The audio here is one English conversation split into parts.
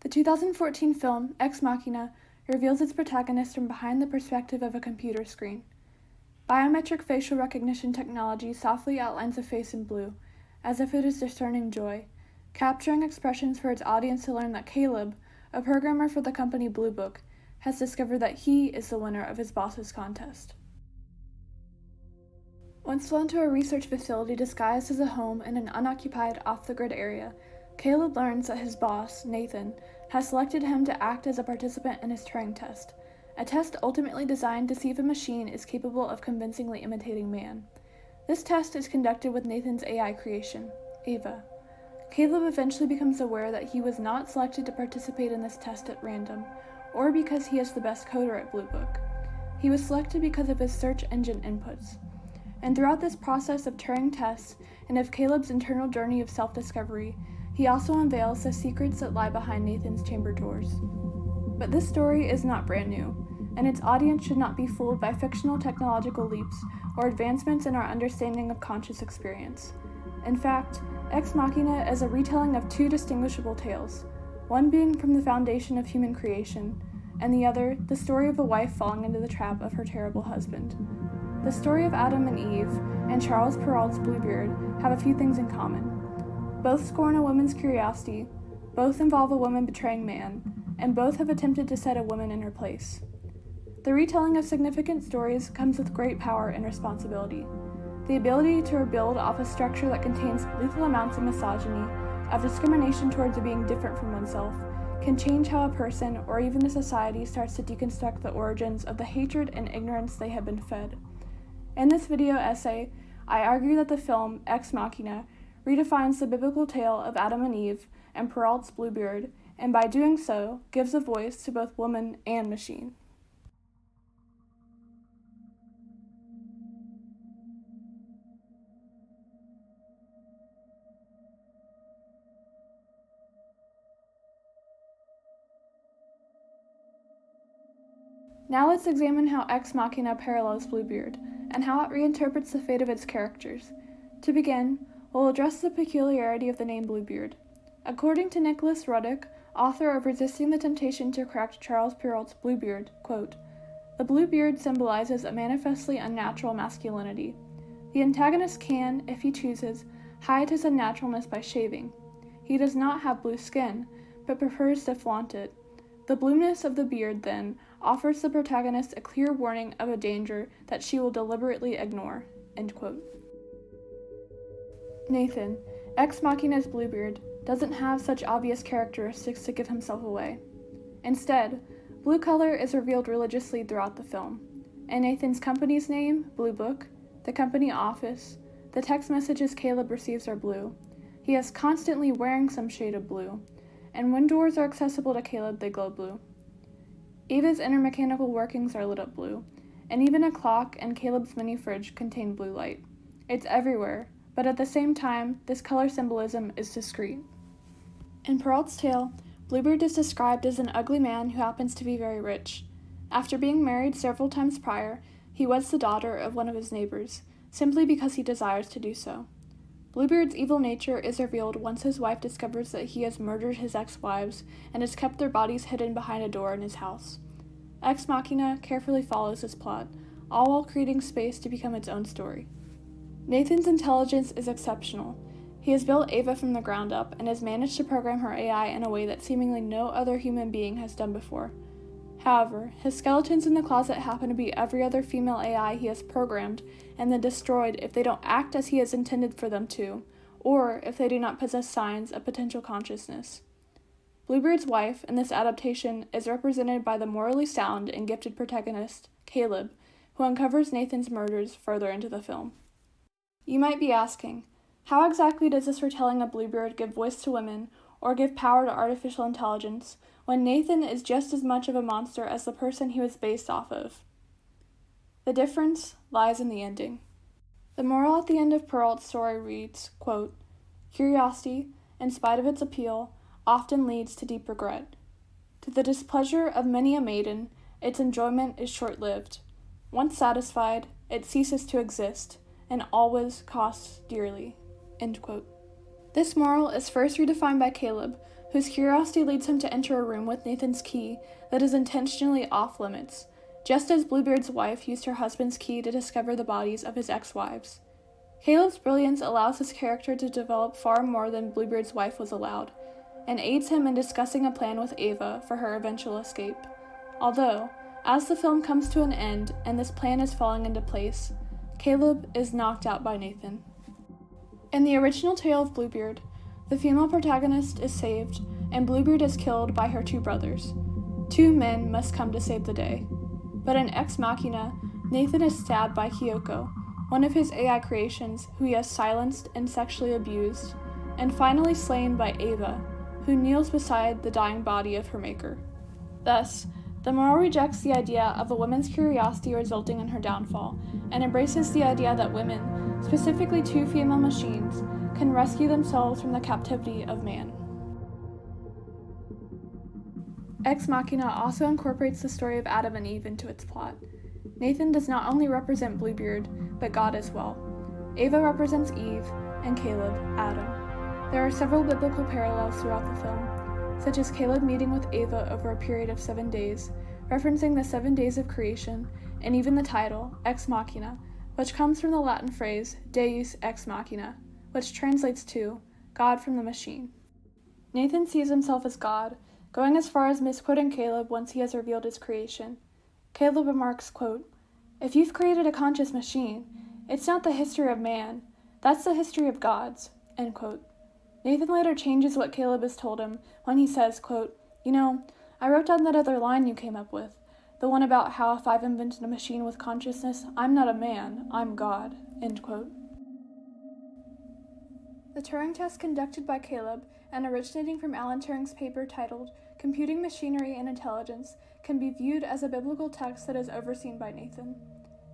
The 2014 film, Ex Machina, reveals its protagonist from behind the perspective of a computer screen. Biometric facial recognition technology softly outlines a face in blue, as if it is discerning joy, capturing expressions for its audience to learn that Caleb, a programmer for the company Bluebeard, has discovered that he is the winner of his boss's contest. Once flown to a research facility disguised as a home in an unoccupied, off-the-grid area, Caleb learns that his boss, Nathan, has selected him to act as a participant in his Turing test, a test ultimately designed to see if a machine is capable of convincingly imitating man. This test is conducted with Nathan's AI creation, Ava. Caleb eventually becomes aware that he was not selected to participate in this test at random, or because he is the best coder at Bluebeard. He was selected because of his search engine inputs. And throughout this process of Turing tests and of Caleb's internal journey of self-discovery, he also unveils the secrets that lie behind Nathan's chamber doors. But this story is not brand new, and its audience should not be fooled by fictional technological leaps or advancements in our understanding of conscious experience. In fact, Ex Machina is a retelling of two distinguishable tales, one being from the foundation of human creation, and the other the story of a wife falling into the trap of her terrible husband. The story of Adam and Eve and Charles Perrault's Bluebeard have a few things in common. Both scorn a woman's curiosity, both involve a woman betraying man, and both have attempted to set a woman in her place. The retelling of significant stories comes with great power and responsibility. The ability to rebuild off a structure that contains lethal amounts of misogyny, of discrimination towards being different from oneself, can change how a person or even a society starts to deconstruct the origins of the hatred and ignorance they have been fed. In this video essay, I argue that the film Ex Machina redefines the biblical tale of Adam and Eve and Perrault's Bluebeard, and by doing so, gives a voice to both woman and machine. Now let's examine how Ex Machina parallels Bluebeard, and how it reinterprets the fate of its characters. To begin, we'll address the peculiarity of the name Bluebeard. According to Nicholas Ruddick, author of Resisting the Temptation to Correct Charles Perrault's Bluebeard, quote, "The Bluebeard symbolizes a manifestly unnatural masculinity. The antagonist can, if he chooses, hide his unnaturalness by shaving. He does not have blue skin, but prefers to flaunt it. The blueness of the beard, then, offers the protagonist a clear warning of a danger that she will deliberately ignore." End quote. Nathan, Ex Machina's Bluebeard, doesn't have such obvious characteristics to give himself away. Instead, blue color is revealed religiously throughout the film. In Nathan's company's name, Blue Book, the company office, the text messages Caleb receives are blue. He is constantly wearing some shade of blue, and when doors are accessible to Caleb, they glow blue. Ava's inner mechanical workings are lit up blue, and even a clock and Caleb's mini fridge contain blue light. It's everywhere, but at the same time, this color symbolism is discreet. In Perrault's tale, Bluebeard is described as an ugly man who happens to be very rich. After being married several times prior, he weds the daughter of one of his neighbors, simply because he desires to do so. Bluebeard's evil nature is revealed once his wife discovers that he has murdered his ex-wives and has kept their bodies hidden behind a door in his house. Ex Machina carefully follows this plot, all while creating space to become its own story. Nathan's intelligence is exceptional. He has built Ava from the ground up and has managed to program her AI in a way that seemingly no other human being has done before. However, his skeletons in the closet happen to be every other female AI he has programmed and then destroyed if they don't act as he has intended for them to, or if they do not possess signs of potential consciousness. Bluebeard's wife in this adaptation is represented by the morally sound and gifted protagonist, Caleb, who uncovers Nathan's murders further into the film. You might be asking, how exactly does this retelling of Bluebeard give voice to women, or give power to artificial intelligence, when Nathan is just as much of a monster as the person he was based off of? The difference lies in the ending. The moral at the end of Perrault's story reads, quote, "Curiosity, in spite of its appeal, often leads to deep regret. To the displeasure of many a maiden, its enjoyment is short-lived. Once satisfied, it ceases to exist, and always costs dearly." End quote. This moral is first redefined by Caleb, whose curiosity leads him to enter a room with Nathan's key that is intentionally off limits, just as Bluebeard's wife used her husband's key to discover the bodies of his ex-wives. Caleb's brilliance allows his character to develop far more than Bluebeard's wife was allowed, and aids him in discussing a plan with Ava for her eventual escape. Although, as the film comes to an end and this plan is falling into place, Caleb is knocked out by Nathan. In the original tale of Bluebeard, the female protagonist is saved, and Bluebeard is killed by her two brothers. Two men must come to save the day. But in Ex Machina, Nathan is stabbed by Kyoko, one of his AI creations who he has silenced and sexually abused, and finally slain by Ava, who kneels beside the dying body of her maker. Thus, the moral rejects the idea of a woman's curiosity resulting in her downfall, and embraces the idea that women, specifically two female machines, can rescue themselves from the captivity of man. Ex Machina also incorporates the story of Adam and Eve into its plot. Nathan does not only represent Bluebeard, but God as well. Ava represents Eve, and Caleb, Adam. There are several biblical parallels throughout the film, such as Caleb meeting with Ava over a period of 7 days, referencing the 7 days of creation, and even the title, Ex Machina, which comes from the Latin phrase Deus ex machina, which translates to God from the machine. Nathan sees himself as God, going as far as misquoting Caleb once he has revealed his creation. Caleb remarks, quote, "If you've created a conscious machine, it's not the history of man, that's the history of gods," end quote. Nathan later changes what Caleb has told him when he says, quote, "I wrote down that other line you came up with, the one about how if I've invented a machine with consciousness, I'm not a man, I'm God," end quote. The Turing test conducted by Caleb and originating from Alan Turing's paper titled Computing Machinery and Intelligence can be viewed as a biblical text that is overseen by Nathan.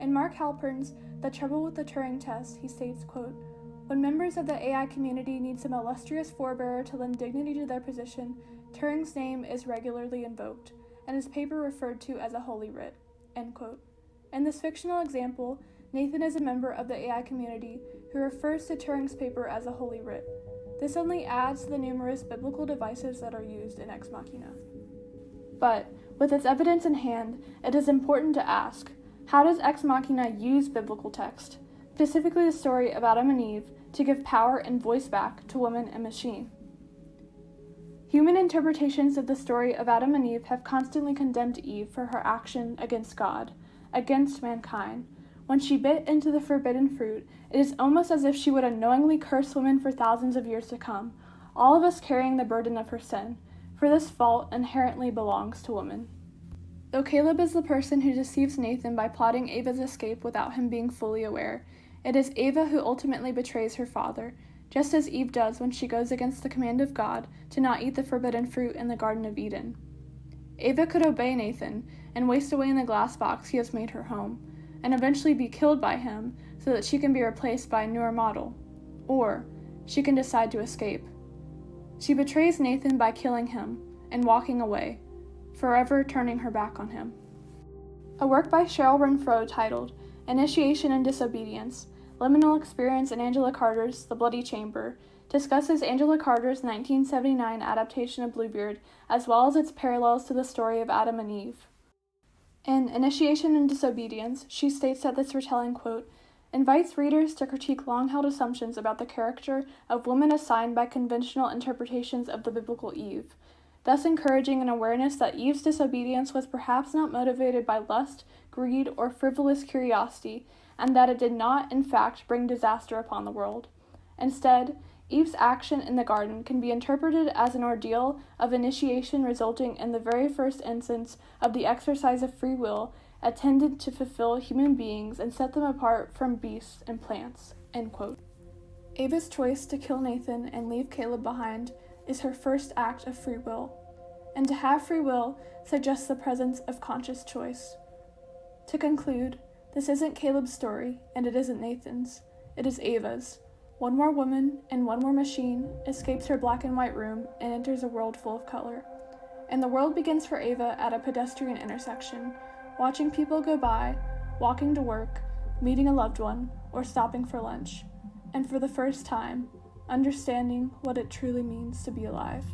In Mark Halpern's The Trouble with the Turing Test, he states, quote, "When members of the AI community need some illustrious forebearer to lend dignity to their position, Turing's name is regularly invoked, and his paper referred to as a holy writ," end quote. In this fictional example, Nathan is a member of the AI community who refers to Turing's paper as a holy writ. This only adds to the numerous biblical devices that are used in Ex Machina. But, with its evidence in hand, it is important to ask, how does Ex Machina use biblical text, specifically the story of Adam and Eve, to give power and voice back to woman and machine? Human interpretations of the story of Adam and Eve have constantly condemned Eve for her action against God, against mankind. When she bit into the forbidden fruit, it is almost as if she would unknowingly curse women for thousands of years to come, all of us carrying the burden of her sin, for this fault inherently belongs to woman. Though Caleb is the person who deceives Nathan by plotting Ava's escape without him being fully aware, it is Ava who ultimately betrays her father, just as Eve does when she goes against the command of God to not eat the forbidden fruit in the Garden of Eden. Ava could obey Nathan and waste away in the glass box he has made her home, and eventually be killed by him so that she can be replaced by a newer model. Or, she can decide to escape. She betrays Nathan by killing him and walking away, forever turning her back on him. A work by Cheryl Renfro titled Initiation and Disobedience, Liminal Experience in Angela Carter's The Bloody Chamber discusses Angela Carter's 1979 adaptation of Bluebeard as well as its parallels to the story of Adam and Eve. In Initiation and Disobedience, she states that this retelling, quote, invites readers to critique long-held assumptions about the character of women assigned by conventional interpretations of the biblical Eve, thus encouraging an awareness that Eve's disobedience was perhaps not motivated by lust, greed, or frivolous curiosity, and that it did not, in fact, bring disaster upon the world. Instead, Eve's action in the garden can be interpreted as an ordeal of initiation resulting in the very first instance of the exercise of free will intended to fulfill human beings and set them apart from beasts and plants, end quote. Ava's choice to kill Nathan and leave Caleb behind is her first act of free will, and to have free will suggests the presence of conscious choice. To conclude, this isn't Caleb's story, and it isn't Nathan's, it is Ava's. One more woman and one more machine escapes her black and white room and enters a world full of color. And the world begins for Ava at a pedestrian intersection, watching people go by, walking to work, meeting a loved one, or stopping for lunch. And for the first time, understanding what it truly means to be alive.